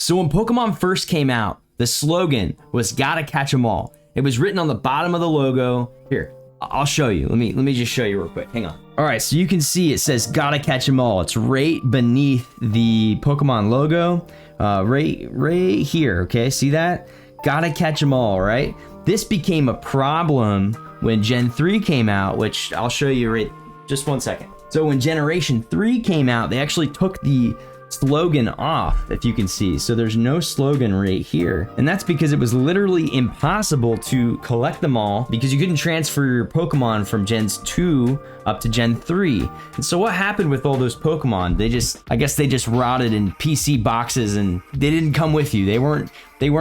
So when Pokemon first came out, the slogan was "Gotta catch 'em all." It was written on the bottom of the logo. Here, I'll show you. Let me just show you real quick. Hang on. All right, so you can see it says "Gotta catch 'em all." It's right beneath the Pokemon logo, right here. Okay, see that? Gotta catch 'em all, right? This became a problem when Gen 3 came out, which I'll show you right. Just 1 second. So when Generation 3 came out, they actually took the slogan off, if you can see. So there's no slogan right here. And that's because it was literally impossible to collect them all because you couldn't transfer your Pokemon from Gens 2 up to Gen 3. And so what happened with all those Pokemon? I guess they just rotted in PC boxes and they didn't come with you. They weren't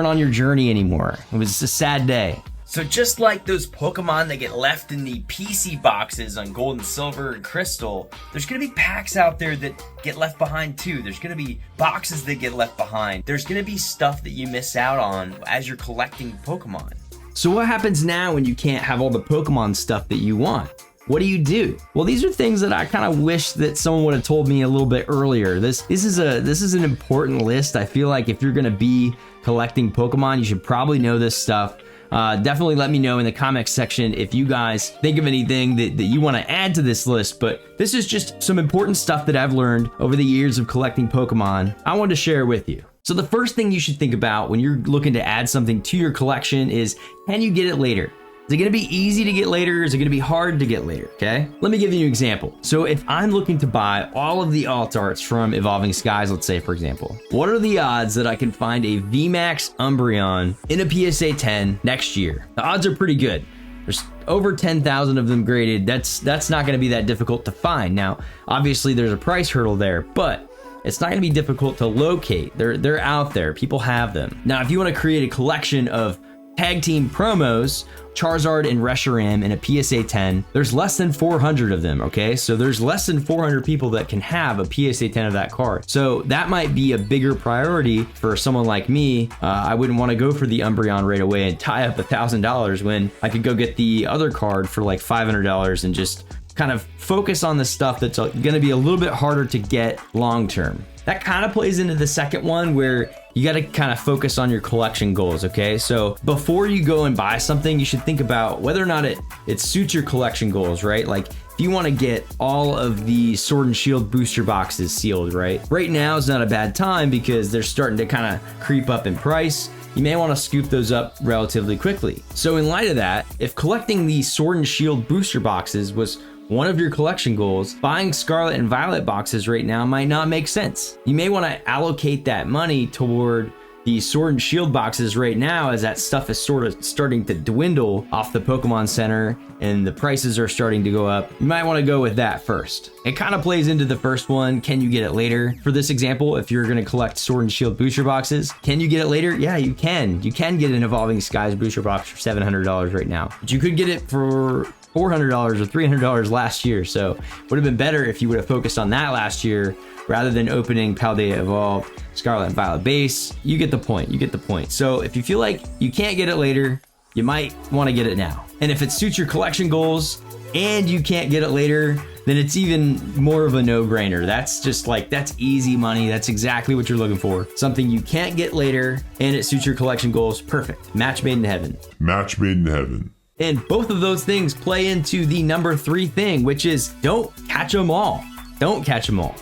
on your journey anymore. It was a sad day. So just like those Pokemon that get left in the PC boxes on Gold and Silver and Crystal, there's going to be packs out there that get left behind too. There's going to be boxes that get left behind. There's going to be stuff that you miss out on as you're collecting Pokemon. So what happens now when you can't have all the Pokemon stuff that you want? What do? Well, these are things that I kind of wish that someone would have told me a little bit earlier. This is an important list. I feel like if you're going to be collecting Pokemon, you should probably know this stuff. Definitely let me know in the comments section if you guys think of anything that you want to add to this list, but this is just some important stuff that I've learned over the years of collecting Pokemon I wanted to share with you. So the first thing you should think about when you're looking to add something to your collection is, can you get it later? Is it going to be easy to get later? Is it going to be hard to get later? Okay, let me give you an example. So if I'm looking to buy all of the alt arts from Evolving Skies, let's say for example, what are the odds that I can find a VMAX Umbreon in a PSA 10 next year? The odds are pretty good. There's over 10,000 of them graded. That's not going to be that difficult to find. Now, obviously there's a price hurdle there, but it's not going to be difficult to locate. They're out there. People have them. Now, if you want to create a collection of tag team promos, Charizard and Reshiram in a PSA 10, there's less than 400 of them, okay? So there's less than 400 people that can have a PSA 10 of that card. So that might be a bigger priority for someone like me. I wouldn't want to go for the Umbreon right away and tie up $1,000 when I could go get the other card for like $500 and just kind of focus on the stuff that's going to be a little bit harder to get long term. That kind of plays into the second one where you got to kind of focus on your collection goals, okay? So before you go and buy something, you should think about whether or not it suits your collection goals, right? Like if you want to get all of the Sword and Shield booster boxes sealed, right? Right now is not a bad time because they're starting to kind of creep up in price. You may want to scoop those up relatively quickly. So in light of that, if collecting the Sword and Shield booster boxes was one of your collection goals, buying Scarlet and Violet boxes right now might not make sense. You may want to allocate that money toward the Sword and Shield boxes right now as that stuff is sort of starting to dwindle off the Pokemon Center and the prices are starting to go up. You might want to go with that first. It kind of plays into the first one. Can you get it later? For this example, if you're going to collect Sword and Shield booster boxes, can you get it later? Yeah, you can. You can get an Evolving Skies booster box for $700 right now, but you could get it for $400 or $300 last year. So it would have been better if you would have focused on that last year rather than opening Paldea Evolved, Scarlet and Violet base. You get the point. You get the point. So if you feel like you can't get it later, you might want to get it now. And if it suits your collection goals and you can't get it later, then it's even more of a no-brainer. That's just like, that's easy money. That's exactly what you're looking for. Something you can't get later and it suits your collection goals. Perfect. Match made in heaven. Match made in heaven. And both of those things play into the number 3 thing, which is don't catch them all. Don't catch them all.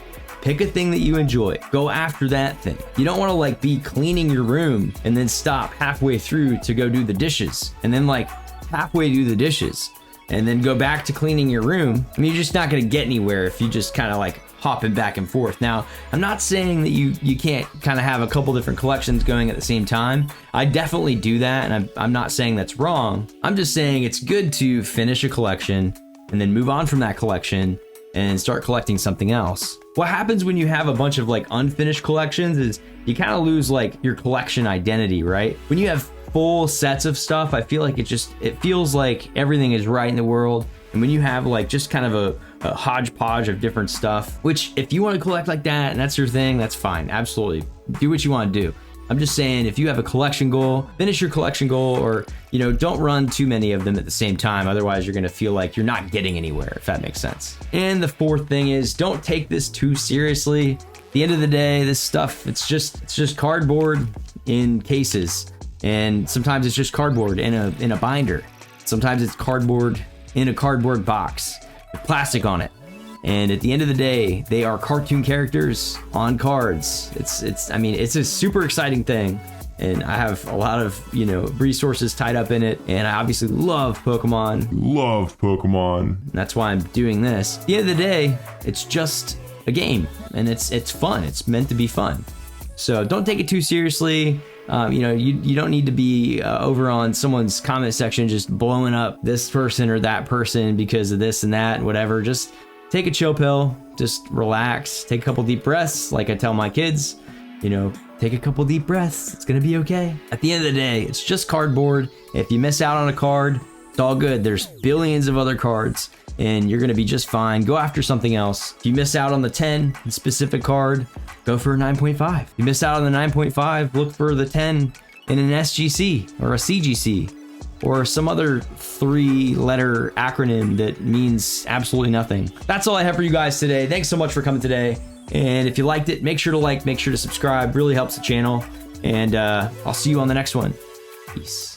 Pick a thing that you enjoy. Go after that thing. You don't want to like be cleaning your room and then stop halfway through to go do the dishes. And then like halfway do the dishes and then go back to cleaning your room. I mean, you're just not going to get anywhere if you just kind of like hopping back and forth. Now, I'm not saying that you can't kind of have a couple different collections going at the same time. I definitely do that, and I'm not saying that's wrong. I'm just saying it's good to finish a collection and then move on from that collection and start collecting something else. What happens when you have a bunch of like unfinished collections is you kind of lose like your collection identity, right? When you have full sets of stuff, I feel like it feels like everything is right in the world. And when you have like just kind of a hodgepodge of different stuff, which if you want to collect like that and that's your thing, that's fine. Absolutely. Do what you want to do. I'm just saying if you have a collection goal, finish your collection goal, or, you know, don't run too many of them at the same time. Otherwise, you're going to feel like you're not getting anywhere, if that makes sense. And the fourth thing is don't take this too seriously. the end of the day, this stuff, it's just cardboard in cases. And sometimes it's just cardboard in a binder. Sometimes it's cardboard in a cardboard box with plastic on it. And at the end of the day, they are cartoon characters on cards. I mean, it's a super exciting thing. And I have a lot of, you know, resources tied up in it. And I obviously love Pokemon. Love Pokemon. That's why I'm doing this. At the end of the day, it's just a game, and it's fun. It's meant to be fun. So don't take it too seriously. You know, you don't need to be over on someone's comment section just blowing up this person or that person because of this and that, whatever. Just take a chill pill, just relax, take a couple deep breaths. Like I tell my kids, you know, take a couple deep breaths. It's gonna be okay. At the end of the day, it's just cardboard. If you miss out on a card, it's all good. There's billions of other cards, and you're gonna be just fine. Go after something else. If you miss out on the 10 specific card, go for a 9.5. If you miss out on the 9.5, look for the 10 in an SGC or a CGC or some other 3-letter acronym that means absolutely nothing. That's all I have for you guys today. Thanks so much for coming today. And if you liked it, make sure to like, make sure to subscribe. Really helps the channel. And I'll see you on the next one. Peace.